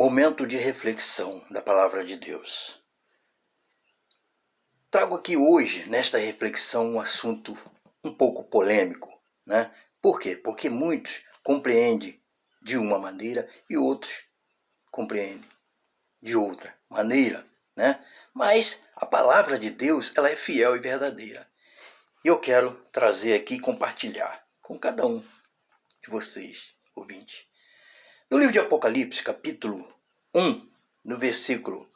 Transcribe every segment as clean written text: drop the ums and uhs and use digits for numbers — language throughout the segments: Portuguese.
Momento de reflexão da Palavra de Deus. Trago aqui hoje, nesta reflexão, um assunto um pouco polêmico, né? Por quê? Porque muitos compreendem de uma maneira e outros compreendem de outra maneira, né? Mas a Palavra de Deus, ela é fiel e verdadeira. E eu quero trazer aqui e compartilhar com cada um de vocês, ouvintes. No livro de Apocalipse, capítulo 1, no versículo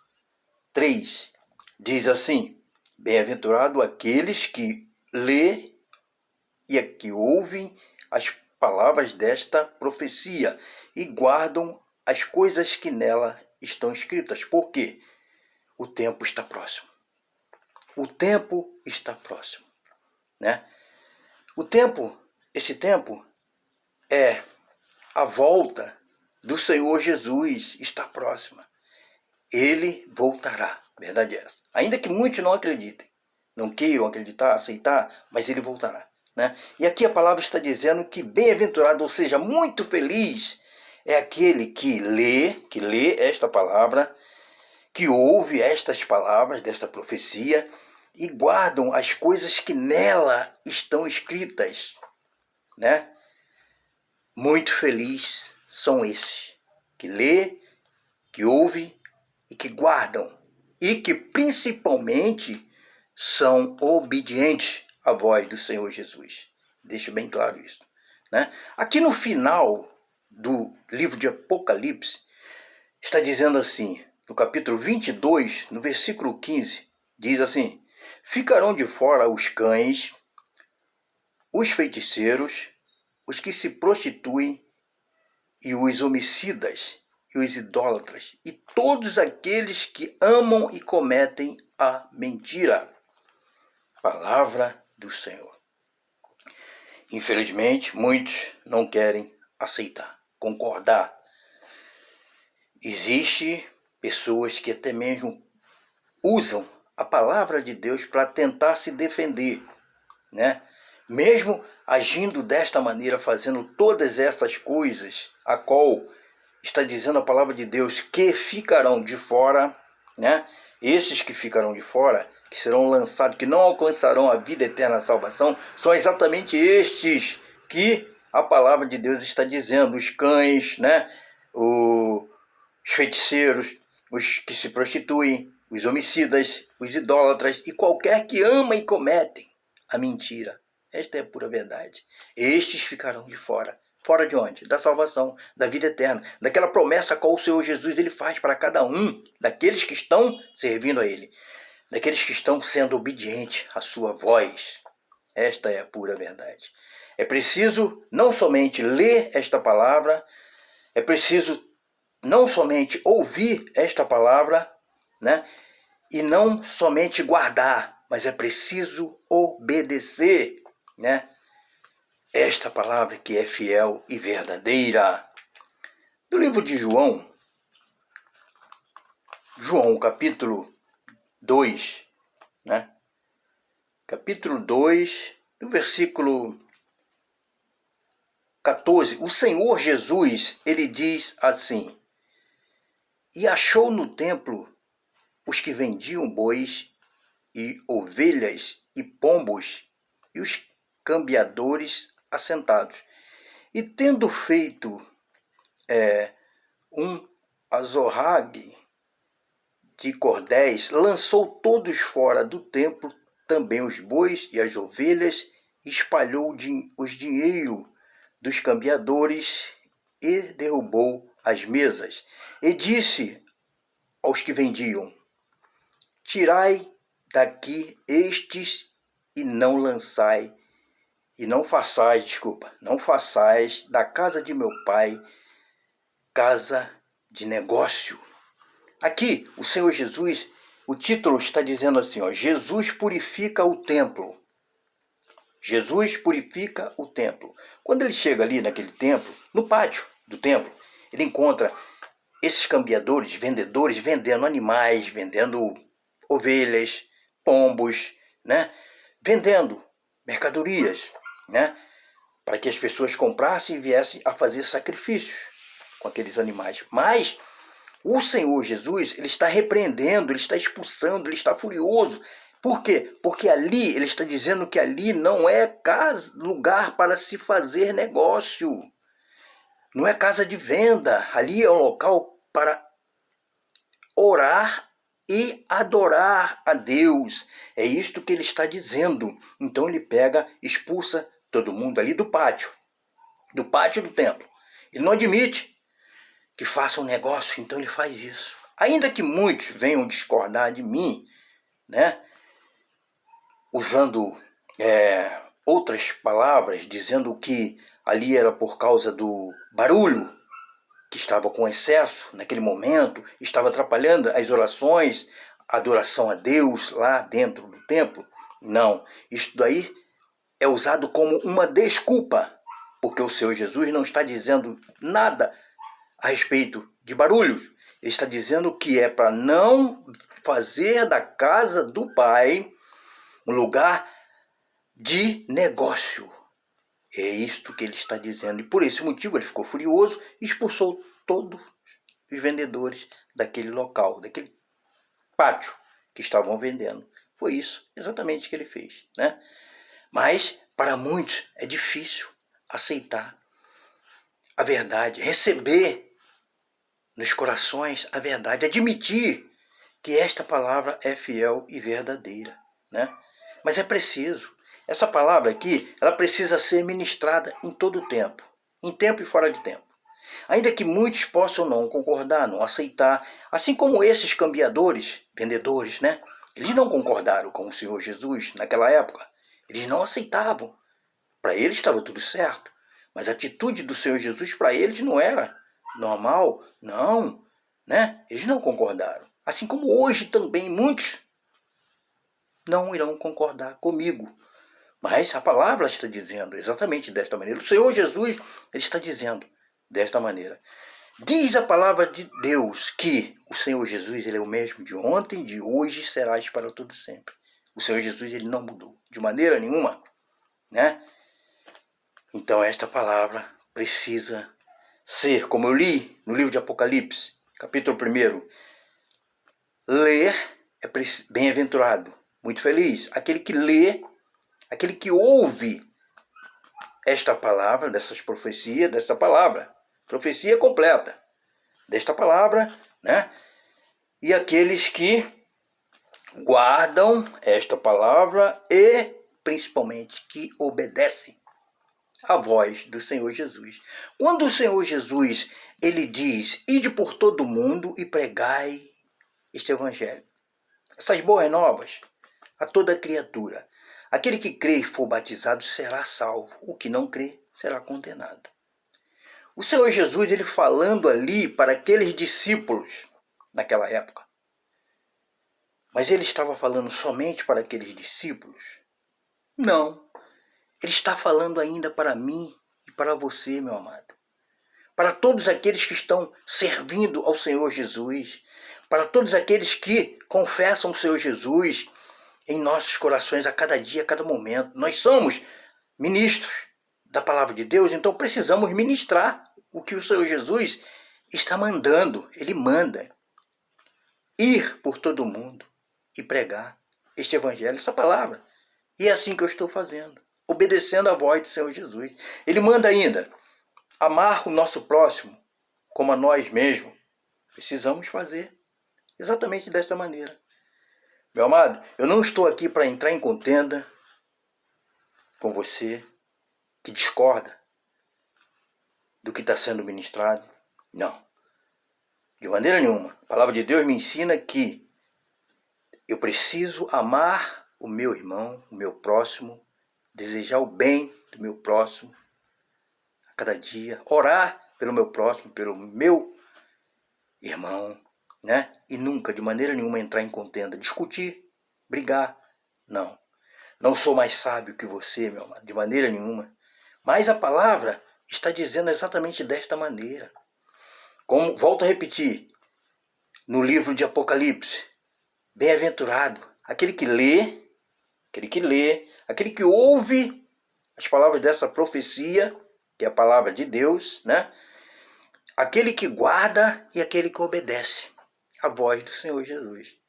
3, diz assim: Bem-aventurado aqueles que lê e que ouvem as palavras desta profecia e guardam as coisas que nela estão escritas, porque o tempo está próximo. O tempo está próximo, né? Esse tempo é a volta do Senhor Jesus, está próxima. Ele voltará, verdade é essa. Ainda que muitos não acreditem, não queiram acreditar, aceitar, mas ele voltará, né? E aqui a palavra está dizendo que bem-aventurado, ou seja, muito feliz, é aquele que lê esta palavra, que ouve estas palavras desta profecia e guardam as coisas que nela estão escritas, né? Muito feliz são esses que lê, que ouve e que guardam, e que principalmente são obedientes à voz do Senhor Jesus. Deixo bem claro isso, né? Aqui no final do livro de Apocalipse, está dizendo assim, no capítulo 22, no versículo 15, diz assim: Ficarão de fora os cães, os feiticeiros, os que se prostituem, e os homicidas, e os idólatras, e todos aqueles que amam e cometem a mentira. Palavra do Senhor. Infelizmente, muitos não querem aceitar, concordar. Existem pessoas que até mesmo usam a palavra de Deus para tentar se defender, né? Mesmo agindo desta maneira, fazendo todas essas coisas, a qual está dizendo a palavra de Deus que ficarão de fora, né? Esses que ficarão de fora, que serão lançados, que não alcançarão a vida eterna, a salvação, são exatamente estes que a palavra de Deus está dizendo: os cães, né? Os feiticeiros, os que se prostituem, os homicidas, os idólatras e qualquer que ama e cometem a mentira. Esta é a pura verdade. Estes ficarão de fora. Fora de onde? Da salvação, da vida eterna, daquela promessa a qual o Senhor Jesus ele faz para cada um daqueles que estão servindo a Ele, daqueles que estão sendo obedientes à sua voz. Esta é a pura verdade. É preciso não somente ler esta palavra, é preciso não somente ouvir esta palavra, né? E não somente guardar, mas é preciso obedecer, né? Esta palavra que é fiel e verdadeira. Do livro de João, capítulo 2, né? Capítulo 2, no versículo 14, o Senhor Jesus, ele diz assim: E achou no templo os que vendiam bois e ovelhas e pombos e os cambiadores assentados. E tendo feito um azorrague de cordéis, lançou todos fora do templo, também os bois e as ovelhas, e espalhou os dinheiro dos cambiadores e derrubou as mesas. E disse aos que vendiam: Tirai daqui estes e não façais da casa de meu pai casa de negócio. Aqui, o Senhor Jesus, o título está dizendo assim, ó, Jesus purifica o templo. Jesus purifica o templo. Quando ele chega ali naquele templo, no pátio do templo, ele encontra esses cambiadores, vendedores, vendendo animais, vendendo ovelhas, pombos, né? Vendendo mercadorias, né? Para que as pessoas comprassem e viessem a fazer sacrifícios com aqueles animais. Mas O Senhor Jesus, ele está repreendendo, ele está expulsando, ele está furioso. Por quê? Porque ali, ele está dizendo que ali não é casa, lugar para se fazer negócio. Não é casa de venda. Ali é um local para orar e adorar a Deus. É isto que ele está dizendo. Então ele pega, expulsa todo mundo ali do pátio do templo. Ele não admite que faça um negócio, então ele faz isso. Ainda que muitos venham discordar de mim, né, usando outras palavras, dizendo que ali era por causa do barulho, que estava com excesso naquele momento, estava atrapalhando as orações, a adoração a Deus lá dentro do templo. Não, isso daí é usado como uma desculpa, porque o Senhor Jesus não está dizendo nada a respeito de barulhos. Ele está dizendo que é para não fazer da casa do Pai um lugar de negócio. É isto que ele está dizendo. E por esse motivo ele ficou furioso e expulsou todos os vendedores daquele local, daquele pátio que estavam vendendo. Foi isso exatamente que ele fez, né? Mas para muitos é difícil aceitar a verdade, receber nos corações a verdade, admitir que esta palavra é fiel e verdadeira, né? Mas é preciso. Essa palavra aqui, ela precisa ser ministrada em todo o tempo, em tempo e fora de tempo. Ainda que muitos possam não concordar, não aceitar, assim como esses cambiadores, vendedores, né? Eles não concordaram com o Senhor Jesus naquela época. Eles não aceitavam. Para eles estava tudo certo. Mas a atitude do Senhor Jesus para eles não era normal, não, né? Eles não concordaram. Assim como hoje também muitos não irão concordar comigo. Mas a palavra está dizendo exatamente desta maneira. O Senhor Jesus, ele está dizendo desta maneira. Diz a palavra de Deus que o Senhor Jesus, ele é o mesmo de ontem, de hoje e serás para todo sempre. O Senhor Jesus, ele não mudou de maneira nenhuma, né? Então esta palavra precisa ser, como eu li no livro de Apocalipse, capítulo 1, ler é bem-aventurado, muito feliz. Aquele que lê, aquele que ouve esta palavra, dessas profecias, desta palavra, profecia completa, desta palavra, né? E aqueles que guardam esta palavra e, principalmente, que obedecem a voz do Senhor Jesus. Quando o Senhor Jesus, ele diz, ide por todo o mundo e pregai este evangelho, essas boas novas, a toda criatura. Aquele que crê e for batizado será salvo, o que não crê será condenado. O Senhor Jesus, ele falando ali para aqueles discípulos naquela época, mas ele estava falando somente para aqueles discípulos? Não. Ele está falando ainda para mim e para você, meu amado. Para todos aqueles que estão servindo ao Senhor Jesus. Para todos aqueles que confessam o Senhor Jesus em nossos corações a cada dia, a cada momento. Nós somos ministros da palavra de Deus, então precisamos ministrar o que o Senhor Jesus está mandando. Ele manda ir por todo o mundo e pregar este evangelho, essa palavra. E é assim que eu estou fazendo, obedecendo a voz do Senhor Jesus. Ele manda ainda amar o nosso próximo como a nós mesmos. Precisamos fazer exatamente desta maneira. Meu amado, eu não estou aqui para entrar em contenda com você que discorda do que está sendo ministrado. Não. De maneira nenhuma. A palavra de Deus me ensina que eu preciso amar o meu irmão, o meu próximo, desejar o bem do meu próximo a cada dia, orar pelo meu próximo, pelo meu irmão, né? E nunca, de maneira nenhuma, entrar em contenda, discutir, brigar. Não. Não sou mais sábio que você, meu amado, de maneira nenhuma. Mas a palavra está dizendo exatamente desta maneira. Como, volto a repetir, no livro de Apocalipse, bem-aventurado aquele que lê, aquele que ouve as palavras dessa profecia, que é a palavra de Deus, né? aquele que guarda e aquele que obedece a voz do Senhor Jesus.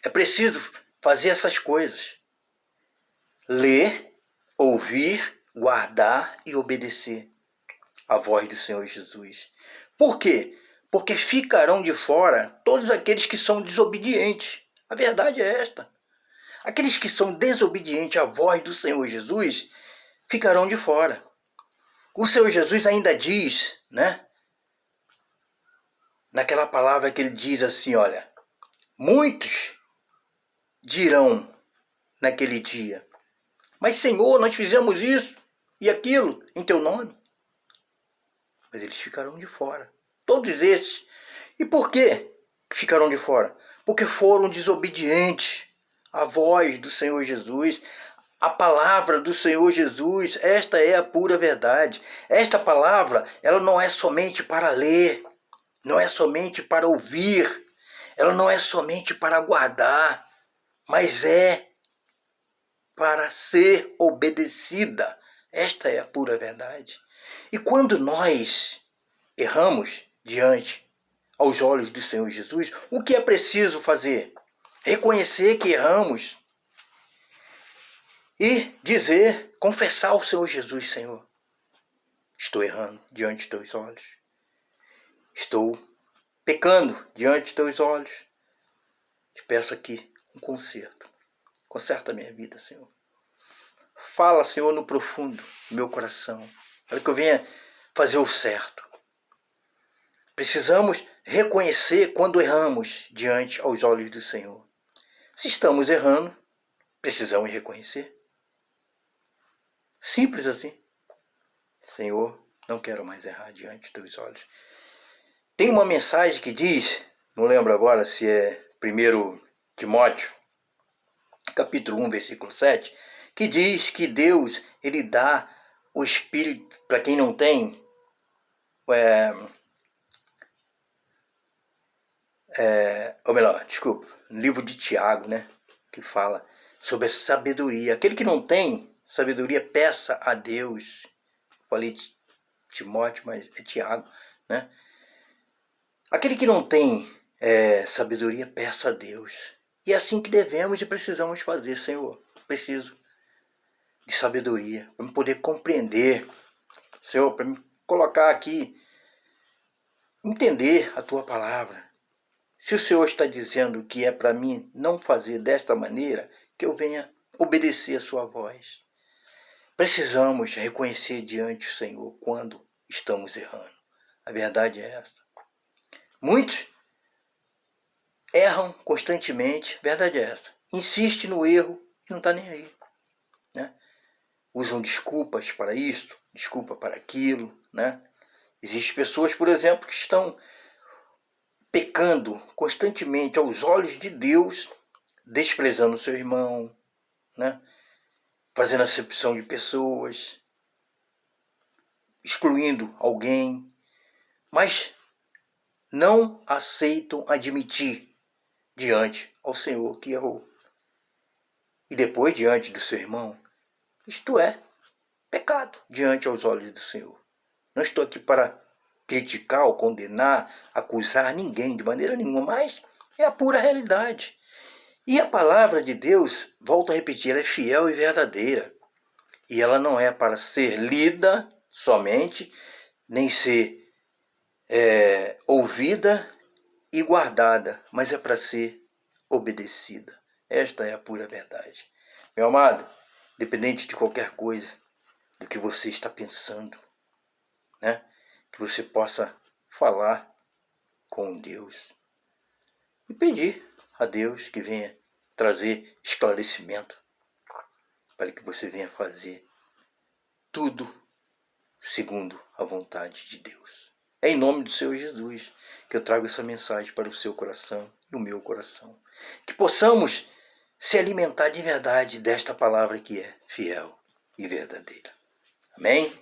É preciso fazer essas coisas. Ler, ouvir, guardar e obedecer a voz do Senhor Jesus. Por quê? Porque ficarão de fora todos aqueles que são desobedientes. A verdade é esta. Aqueles que são desobedientes à voz do Senhor Jesus ficarão de fora. O Senhor Jesus ainda diz, né? Naquela palavra que ele diz assim, olha, muitos dirão naquele dia, mas Senhor, nós fizemos isso e aquilo em teu nome. Mas eles ficarão de fora. Todos esses. E por que ficarão de fora? Porque foram desobedientes à voz do Senhor Jesus, a palavra do Senhor Jesus. Esta é a pura verdade. Esta palavra, ela não é somente para ler, não é somente para ouvir, ela não é somente para guardar, mas é para ser obedecida. Esta é a pura verdade. E quando nós erramos diante aos olhos do Senhor Jesus, o que é preciso fazer? Reconhecer que erramos e dizer, confessar ao Senhor Jesus, Senhor, estou errando diante de teus olhos. Estou pecando diante de teus olhos. Te peço aqui um conserto. Conserta a minha vida, Senhor. Fala, Senhor, no profundo do meu coração, para que eu venha fazer o certo. Precisamos reconhecer quando erramos diante aos olhos do Senhor. Se estamos errando, precisamos reconhecer. Simples assim. Senhor, não quero mais errar diante dos teus olhos. Tem uma mensagem que diz, não lembro agora se é 1 Timóteo, capítulo 1, versículo 7, que diz que Deus, ele dá o Espírito para quem não tem, ou melhor, desculpa, no livro de Tiago, né, que fala sobre a sabedoria. Aquele que não tem sabedoria, peça a Deus. Falei de Timóteo, mas é Tiago, né? Aquele que não tem sabedoria, peça a Deus. E é assim que devemos e precisamos fazer, Senhor. Preciso de sabedoria para me poder compreender, Senhor, para me colocar aqui, entender a Tua palavra. Se o Senhor está dizendo que é para mim não fazer desta maneira, que eu venha obedecer a sua voz. Precisamos reconhecer diante do Senhor quando estamos errando. A verdade é essa. Muitos erram constantemente, a verdade é essa. Insiste no erro e não está nem aí, né? Usam desculpas para isto, desculpa para aquilo, né? Existem pessoas, por exemplo, que estão pecando constantemente aos olhos de Deus, desprezando o seu irmão, né? Fazendo acepção de pessoas, excluindo alguém, mas não aceitam admitir diante ao Senhor que errou. E depois diante do seu irmão, isto é pecado diante aos olhos do Senhor. Não estou aqui para criticar ou condenar, acusar ninguém de maneira nenhuma, mas é a pura realidade. E a palavra de Deus, volto a repetir, ela é fiel e verdadeira. E ela não é para ser lida somente, nem ser ouvida e guardada, mas é para ser obedecida. Esta é a pura verdade. Meu amado, independente de qualquer coisa, do que você está pensando, né? Que você possa falar com Deus e pedir a Deus que venha trazer esclarecimento para que você venha fazer tudo segundo a vontade de Deus. É em nome do Senhor Jesus que eu trago essa mensagem para o seu coração e o meu coração. Que possamos se alimentar de verdade desta palavra que é fiel e verdadeira. Amém?